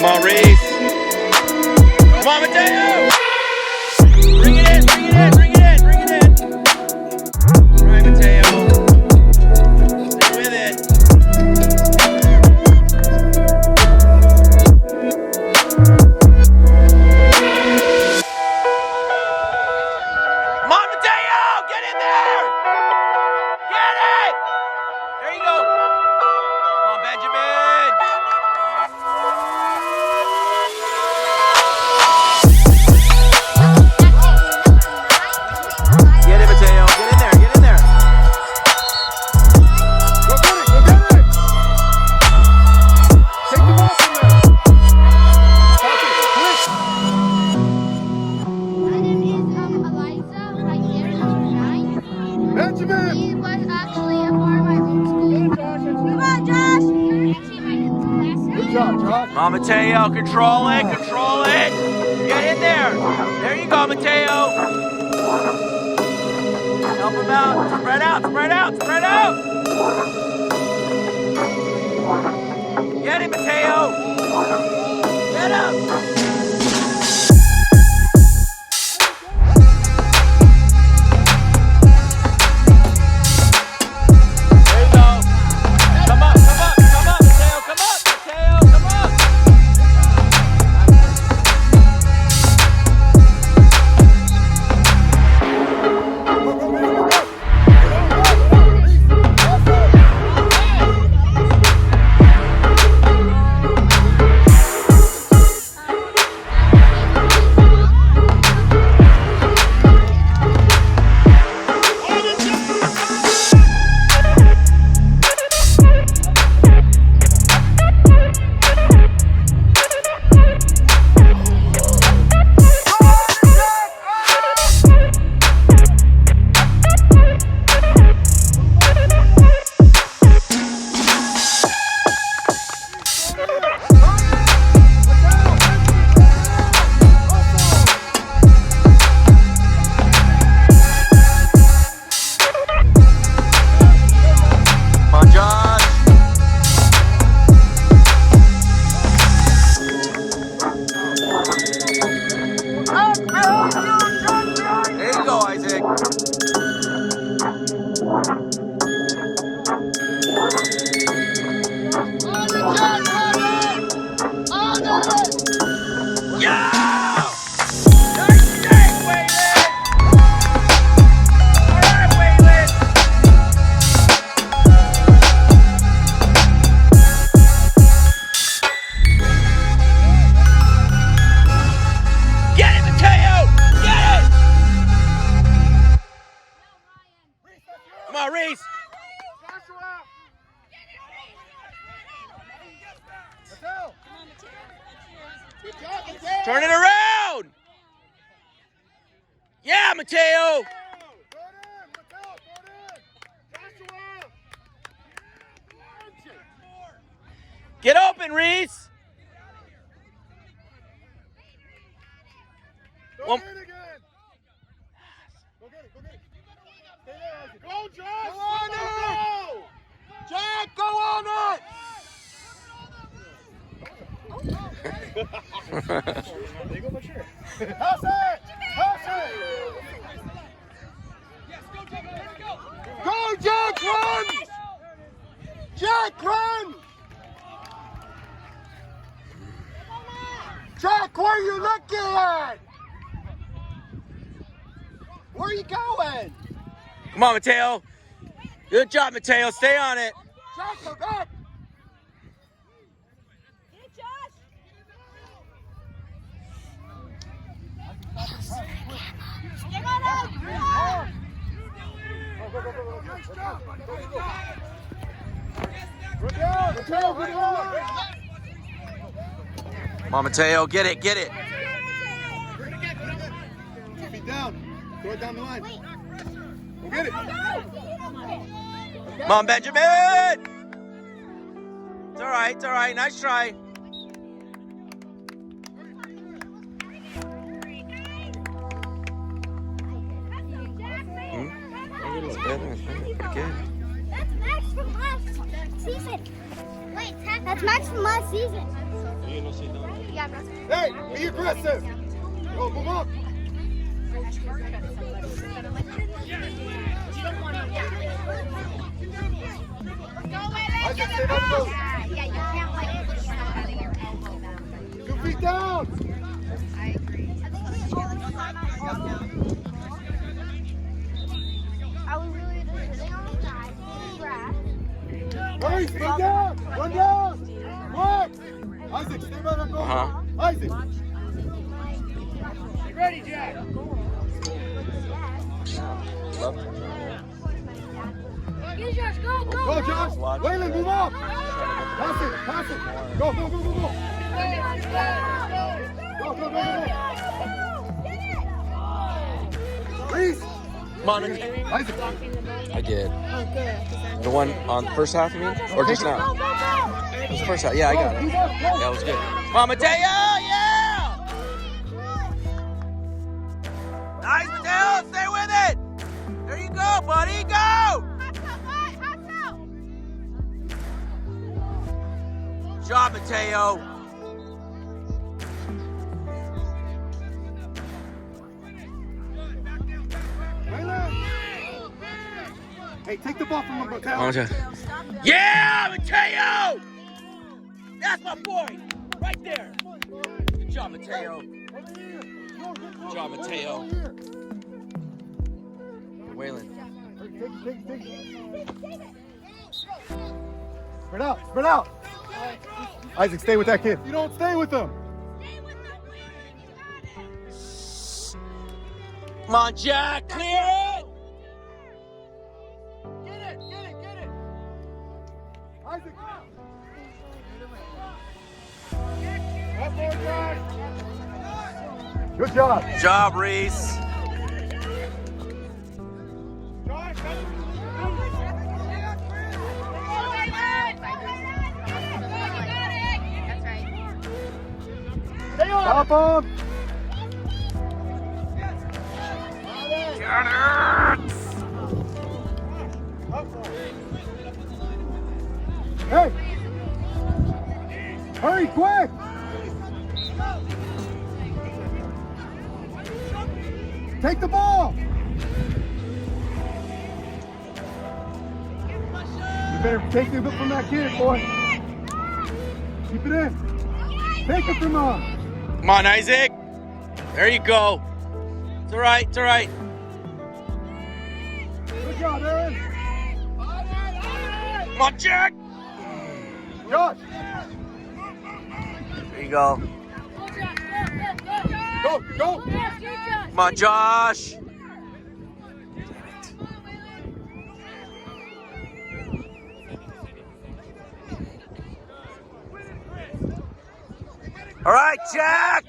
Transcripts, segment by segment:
Come on, Rhys. Come on, Mateo. Bring it in, bring it in, bring it in, bring it in. All right, Mateo. Stay with it. Come on, Mateo. Get in there. Get it. There you go. Come on, Benjamin. He was actually a part of my old school. Come on, Josh! You're actually my class. Good job, Josh. Come on, Mateo. Control it. Control it. Get in there. There you go, Mateo. Help him out. Spread out. Spread out. Spread out. Get it, Mateo. Get him! There you go. Come up, Mateo. Come up, Mateo. Come up. Come on, Rhys. Turn it around. Yeah, Mateo. Get open, Rhys. One. Go, Josh! Go on it! Jack, go on it! There you go, for sure. Pass it! Pass it! Go, Jack, run! Jack, run! Jack, where are you looking at? Where are you going? Come on, Mateo. Good job, Mateo. Stay on it. Jack, go back. Get it, Josh. Get on up. Come on, Mateo. Get it, get it. Feet down. Throw it down the line. Go get it. Come on, Benjamin. It's all right, it's all right. Nice try. That's Max from last season. Wait, that's Max from last season. Yeah, bro. Hey, be aggressive. Go, move up. Yeah, you can't like push that out of your elbow back. 2 feet down. I agree. I was really just sitting on the side, grass. Hurry, stay down. Run down. Run. Isaac, stay by that goal. Isaac. You ready, Jack? Get Josh, go, go, Go, Josh. Waylon, move up. Pass it, pass it. Go, go, go, go, go. Go, go, go, go. Rhys. Come on. Isaac. I did. The one on the first half, you mean? Or just now? It was the first half. Yeah, I got it. That was good. Come on, Mateo. Yeah! Nice, Mateo. Stay with it. There you go, buddy. Go! Good job, Mateo. Hey, take the ball from him, Mateo. Yeah, Mateo! That's my boy! Right there! Good job, Mateo. Good job, Mateo. Waylon. Take. Spread out. Isaac, stay with that kid. You don't stay with him. Come on, Jack, clear it! Get it. Isaac. Good job. Good job, Rhys. Stop him. Get it! Hey! Hurry, quick! Take the ball! You better take it from that kid, boy. Keep it in. Take it from him. Come on, Isaac. There you go. It's all right. Good job, Aaron. Come on, Jack. Josh. There you go. Go. Come on, Josh. All right, Jack.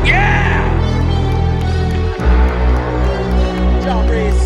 Yeah. Good job, Rhys.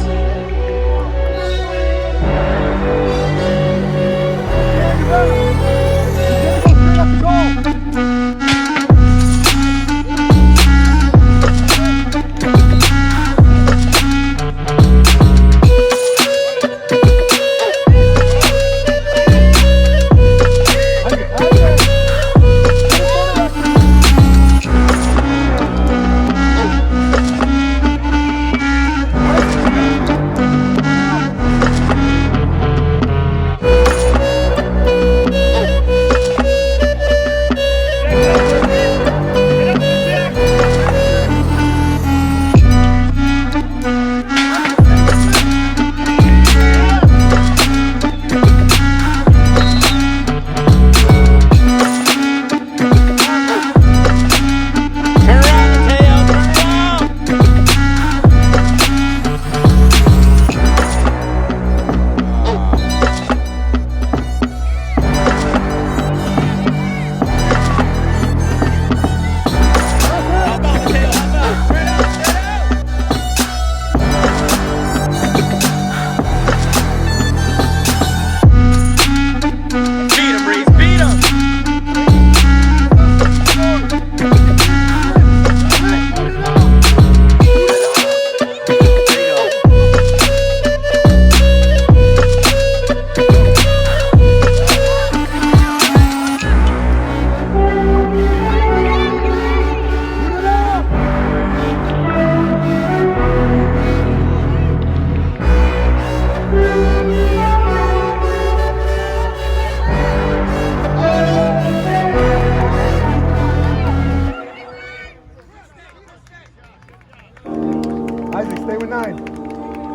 Isaac, stay with 9.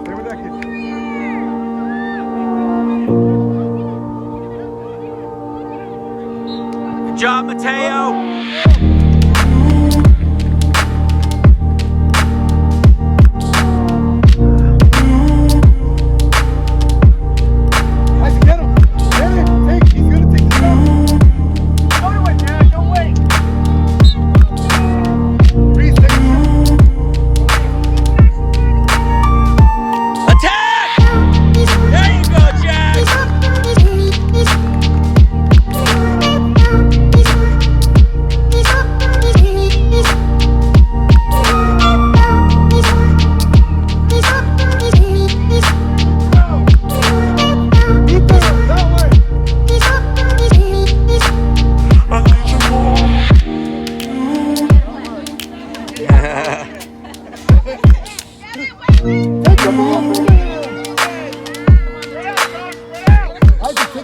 Stay with that kid. Good job, Mateo. Isaac, get him. Get him. Take. He's going to take the shot. Don't wait, Jack. Don't wait. Rhys, take the shot. Attack! There you go, Jack.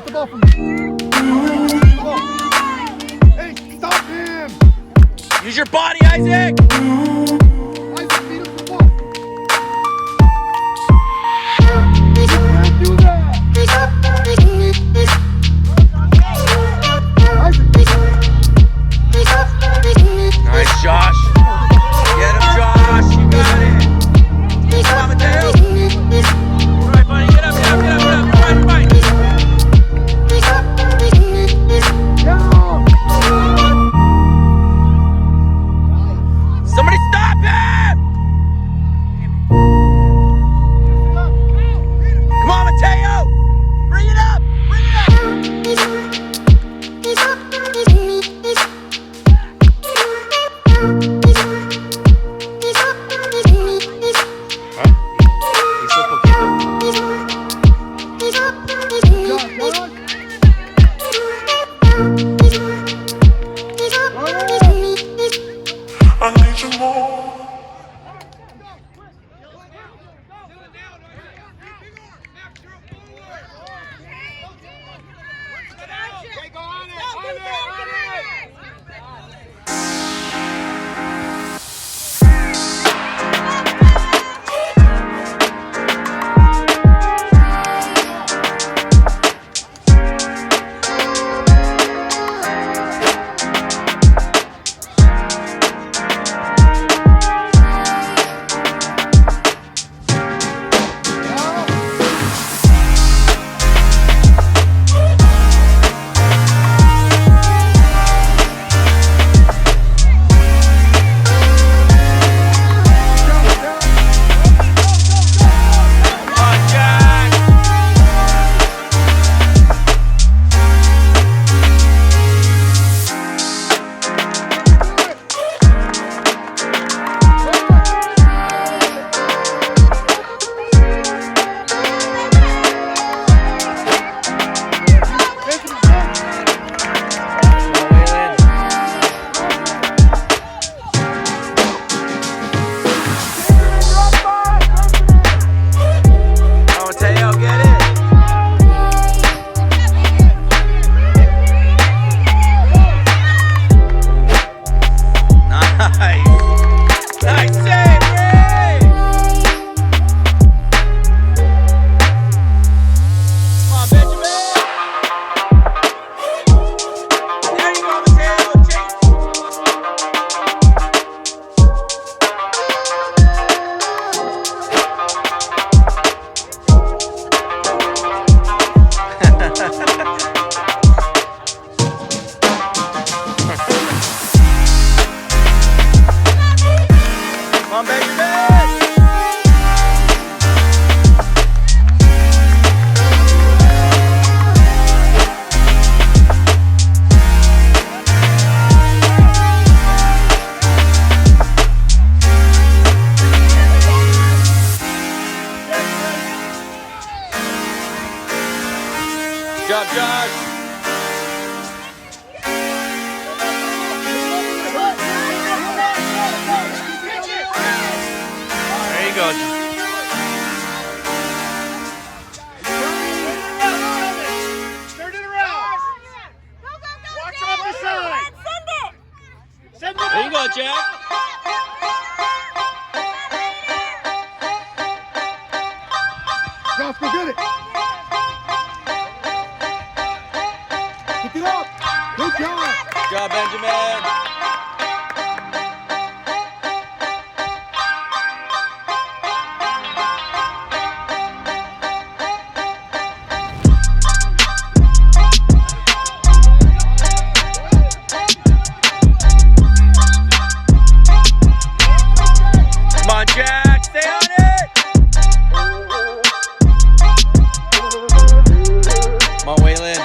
the ball from me. Hey, stop him! Use your body, Isaac! Isaac, beat him to the ball. You can't do that! Nice, Josh. Get him, Josh. You got it. Come on, Mateo. All right, buddy. Get up, get up, get up, get up. You're right, you're right. Somebody stop him! Come on, Mateo. Bring it up. Bring it up. Good job, Josh. There you go. Turn it around. Watch off the side. Send it. There you go, Jack. Josh, go get it. Pick it up. Good job. Good job, Benjamin. Come on, Jack. Stay on it. Come on, Waylon.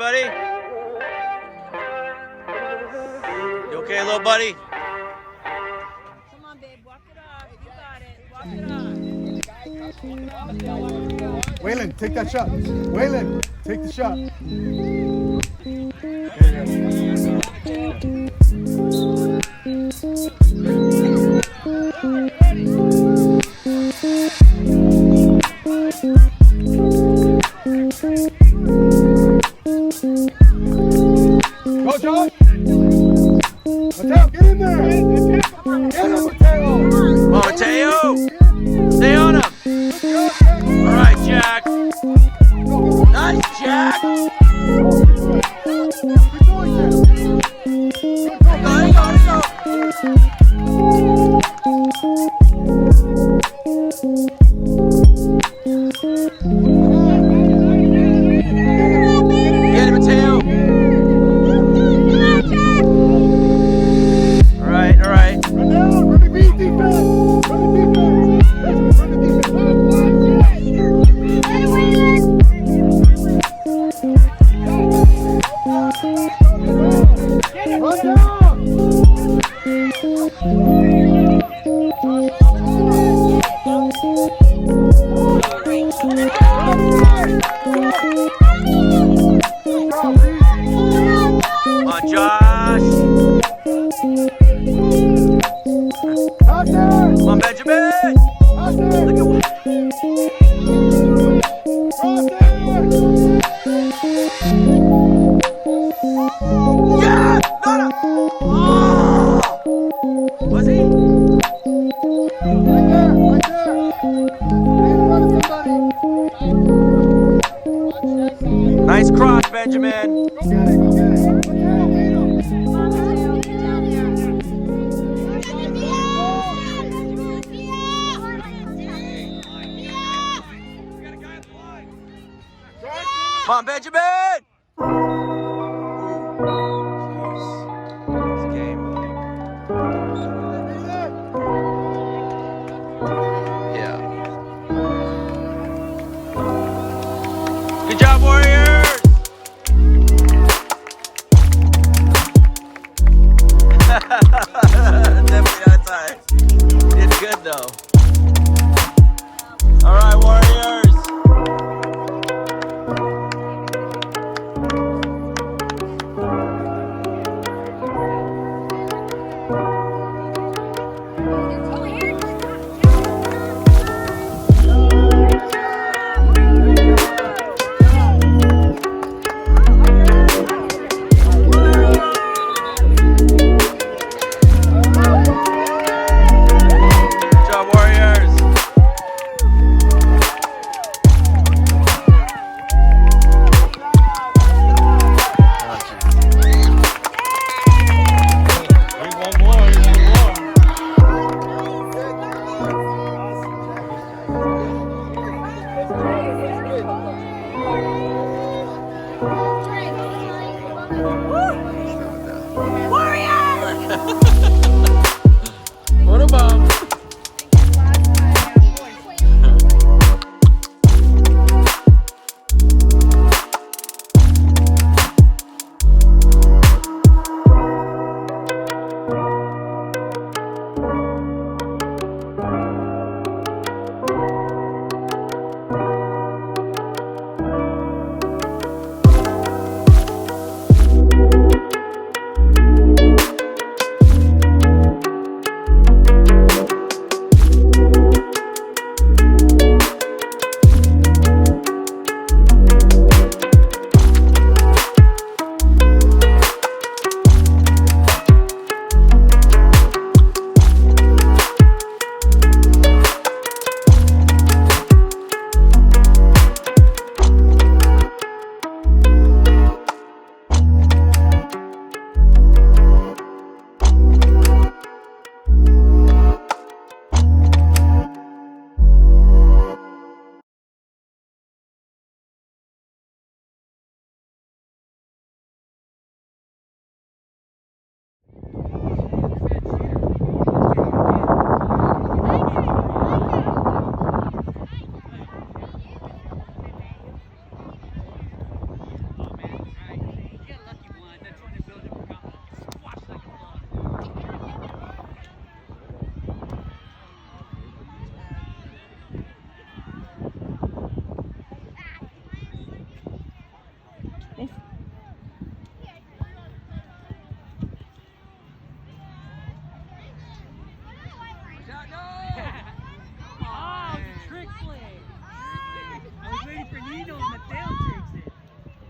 buddy? You okay, little buddy? Come on, babe. Walk it off. You got it. Walk it off. Waylon, take that shot. Waylon, take the shot. Go, Josh. Mateo, get in there. Get him, Mateo. Come on, Mateo. Stay on him. All right, Jack. Nice, Jack. Keep going, Jack. Get him, Mateo. All right, all right. Run down, run the beat defense. Run the defense. Run the defense. Run down. Come on, Josh. Out there. Come on, Benjamin. Out there. Look at what. Out there. Yeah! No, no. Oh! Was he? Right there, right there. In front of somebody. Nice cross, Benjamin. Go get it, go get it. Mateo, beat him. Come on, Benjamin. Jeez. This game. Yeah. Good job, Warriors. Definitely outside. Did good though. All right, Warriors.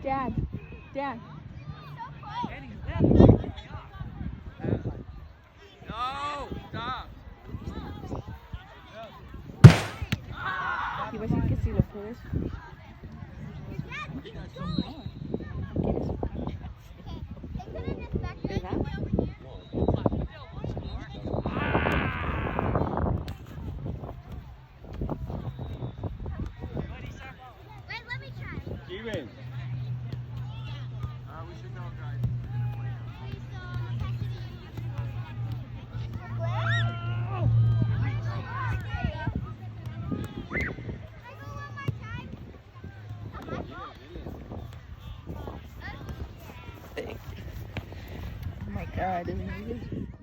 Dad. Dad. No! Stop! Iba a decir que si lo puedes. ¿Verdad? Wait, let me try. Steven! We should go, guys. Oh my God, isn't it?